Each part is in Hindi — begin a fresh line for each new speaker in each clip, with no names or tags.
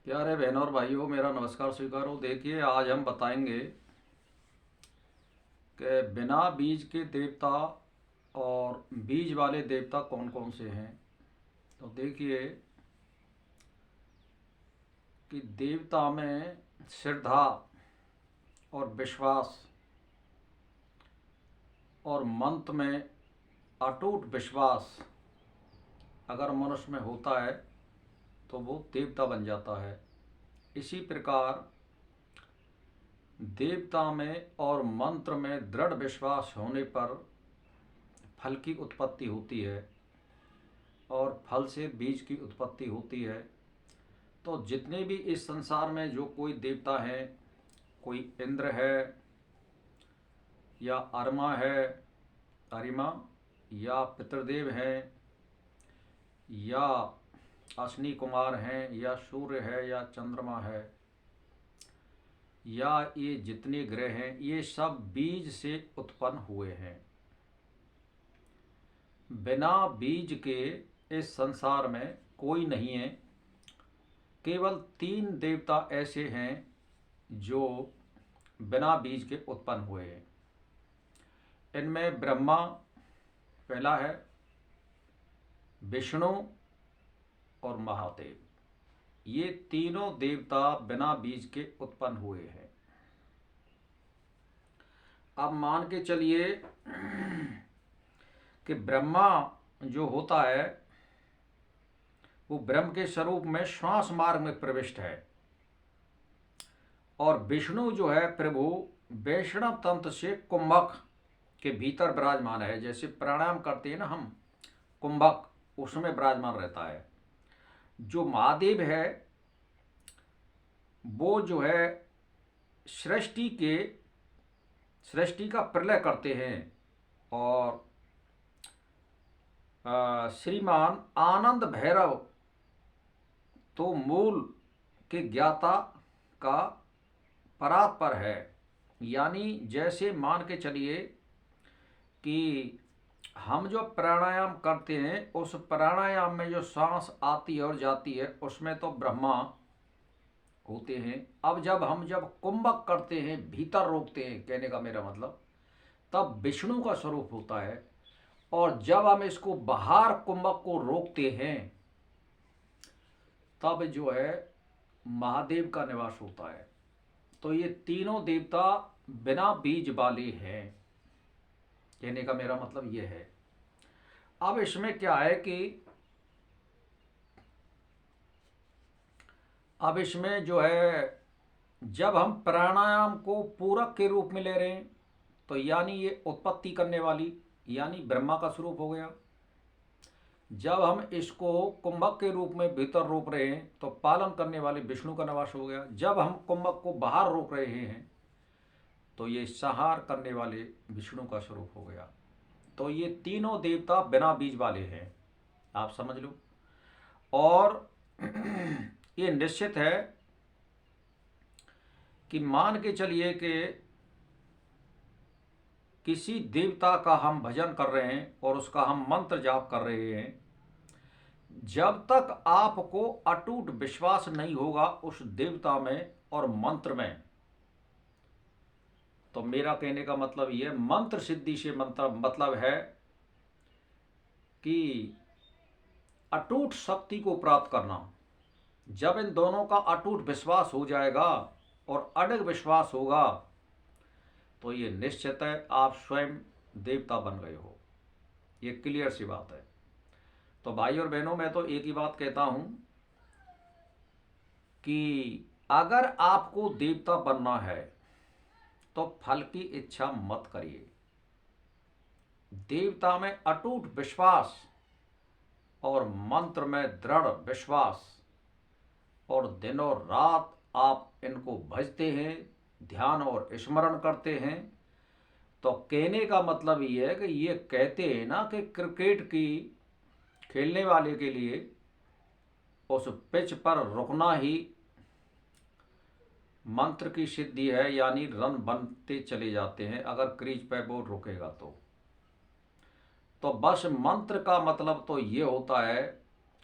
प्यारे बहनों और भाइयों, मेरा नमस्कार स्वीकार हो। देखिए, आज हम बताएंगे कि बिना बीज के देवता और बीज वाले देवता कौन कौन से हैं। तो देखिए कि देवता में श्रद्धा और विश्वास और मंत्र में अटूट विश्वास अगर मनुष्य में होता है तो वो देवता बन जाता है। इसी प्रकार देवता में और मंत्र में दृढ़ विश्वास होने पर फल की उत्पत्ति होती है और फल से बीज की उत्पत्ति होती है। तो जितने भी इस संसार में जो कोई देवता हैं, कोई इंद्र है या अरमा है, अरिमा, या पितृदेव हैं, या अश्विनी कुमार हैं, या सूर्य है, या चंद्रमा है, या ये जितने ग्रह हैं, ये सब बीज से उत्पन्न हुए हैं। बिना बीज के इस संसार में कोई नहीं है। केवल 3 देवता ऐसे हैं जो बिना बीज के उत्पन्न हुए हैं। इनमें ब्रह्मा पहला है, विष्णु और महादेव। ये तीनों देवता बिना बीज के उत्पन्न हुए हैं। अब मान के चलिए कि ब्रह्मा जो होता है वो ब्रह्म के स्वरूप में श्वास मार्ग में प्रविष्ट है, और विष्णु जो है प्रभु वैष्णव तंत्र से कुंभक के भीतर विराजमान है। जैसे प्राणायाम करते हैं ना हम, कुंभक उसमें विराजमान रहता है। जो महादेव है वो जो है सृष्टि का प्रलय करते हैं, और श्रीमान आनंद भैरव तो मूल के ज्ञाता का परात्पर है। यानी जैसे मान के चलिए कि हम जो प्राणायाम करते हैं उस प्राणायाम में जो सांस आती है और जाती है उसमें तो ब्रह्मा होते हैं। अब जब कुंभक करते हैं, भीतर रोकते हैं, कहने का मेरा मतलब, तब विष्णु का स्वरूप होता है। और जब हम इसको बाहर कुंभक को रोकते हैं तब जो है महादेव का निवास होता है। तो ये तीनों देवता बिना बीज वाले हैं, कहने का मेरा मतलब ये है। अब इसमें क्या है कि अब इसमें जो है जब हम प्राणायाम को पूरक के रूप में ले रहे हैं तो यानी ये उत्पत्ति करने वाली यानी ब्रह्मा का स्वरूप हो गया। जब हम इसको कुंभक के रूप में भीतर रोक रहे हैं तो पालन करने वाले विष्णु का निवास हो गया। जब हम कुंभक को बाहर रोक रहे हैं तो ये संहार करने वाले विष्णु का स्वरूप हो गया। तो ये तीनों देवता बिना बीज वाले हैं, आप समझ लो। और ये निश्चित है कि मान के चलिए कि किसी देवता का हम भजन कर रहे हैं और उसका हम मंत्र जाप कर रहे हैं, जब तक आपको अटूट विश्वास नहीं होगा उस देवता में और मंत्र में, तो मेरा कहने का मतलब ये मंत्र सिद्धि से मतलब है कि अटूट शक्ति को प्राप्त करना। जब इन दोनों का अटूट विश्वास हो जाएगा और अडिग विश्वास होगा तो ये निश्चित है आप स्वयं देवता बन गए हो। ये क्लियर सी बात है। तो भाई और बहनों, मैं तो एक ही बात कहता हूं कि अगर आपको देवता बनना है तो फल की इच्छा मत करिए। देवता में अटूट विश्वास और मंत्र में दृढ़ विश्वास, और दिनों रात आप इनको भजते हैं, ध्यान और स्मरण करते हैं। तो कहने का मतलब ये है कि ये कहते हैं ना कि क्रिकेट की खेलने वाले के लिए उस पिच पर रुकना ही मंत्र की सिद्धि है, यानी रन बनते चले जाते हैं अगर क्रीज पर वो रुकेगा तो बस मंत्र का मतलब तो ये होता है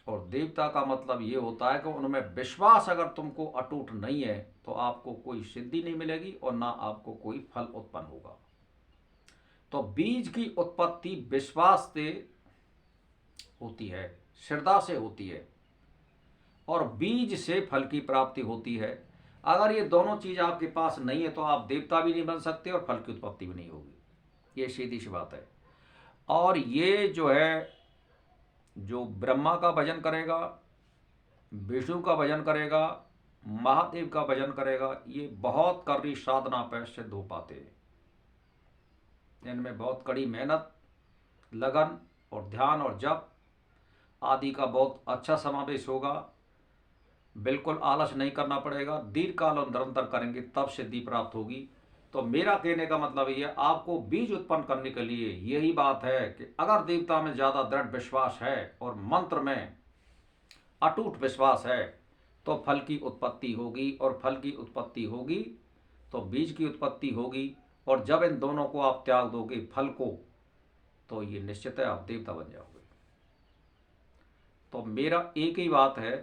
और देवता का मतलब ये होता है कि उनमें विश्वास अगर तुमको अटूट नहीं है तो आपको कोई सिद्धि नहीं मिलेगी और ना आपको कोई फल उत्पन्न होगा। तो बीज की उत्पत्ति विश्वास से होती है, श्रद्धा से होती है, और बीज से फल की प्राप्ति होती है। अगर ये दोनों चीज़ आपके पास नहीं है तो आप देवता भी नहीं बन सकते और फल की उत्पत्ति भी नहीं होगी। ये सीधी सी बात है। और ये जो है, जो ब्रह्मा का भजन करेगा, विष्णु का भजन करेगा, महादेव का भजन करेगा, ये बहुत कड़ी साधना पर सिद्ध हो पाते हैं। इनमें बहुत कड़ी मेहनत, लगन और ध्यान और जप आदि का बहुत अच्छा समावेश होगा। बिल्कुल आलस नहीं करना पड़ेगा, दीर्घकाल और निरंतर करेंगे तब सिद्धि प्राप्त होगी। तो मेरा कहने का मतलब ये है, आपको बीज उत्पन्न करने के लिए यही बात है कि अगर देवता में ज़्यादा दृढ़ विश्वास है और मंत्र में अटूट विश्वास है तो फल की उत्पत्ति होगी, और फल की उत्पत्ति होगी तो बीज की उत्पत्ति होगी। और जब इन दोनों को आप त्याग दोगे फल को, तो ये निश्चित है आप देवता बन जाओगे। तो मेरा एक ही बात है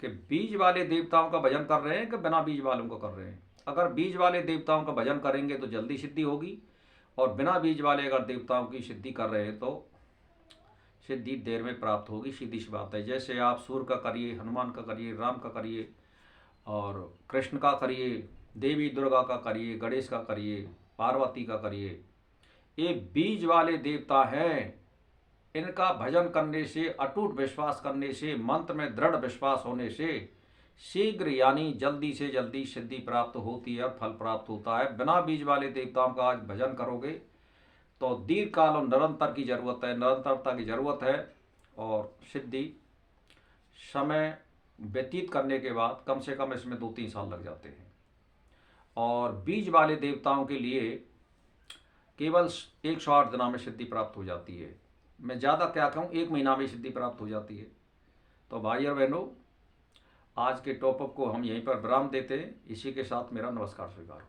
कि बीज वाले देवताओं का भजन कर रहे हैं कि बिना बीज वालों का कर रहे हैं। अगर बीज वाले देवताओं का भजन करेंगे तो जल्दी सिद्धि होगी, और बिना बीज वाले अगर देवताओं की सिद्धि कर रहे हैं तो सिद्धि देर में प्राप्त होगी। सीधी सी बात है। जैसे आप सूर्य का करिए, हनुमान का करिए, राम का करिए, और कृष्ण का करिए, देवी दुर्गा का करिए, गणेश का करिए, पार्वती का करिए, ये बीज वाले देवता हैं। इनका भजन करने से, अटूट विश्वास करने से, मंत्र में दृढ़ विश्वास होने से शीघ्र यानी जल्दी से जल्दी सिद्धि प्राप्त होती है और फल प्राप्त होता है। बिना बीज वाले देवताओं का आज भजन करोगे तो दीर्घ काल और निरंतर की जरूरत है, निरंतरता की जरूरत है, और सिद्धि समय व्यतीत करने के बाद कम से कम इसमें 2-3 साल लग जाते हैं। और बीज वाले देवताओं के लिए केवल 108 दिनों में सिद्धि प्राप्त हो जाती है। मैं ज़्यादा क्या कहूँ, 1 महीना में सिद्धि प्राप्त हो जाती है। तो भाई और बहनों, आज के टॉपिक को हम यहीं पर विराम देते हैं। इसी के साथ मेरा नमस्कार स्वीकार।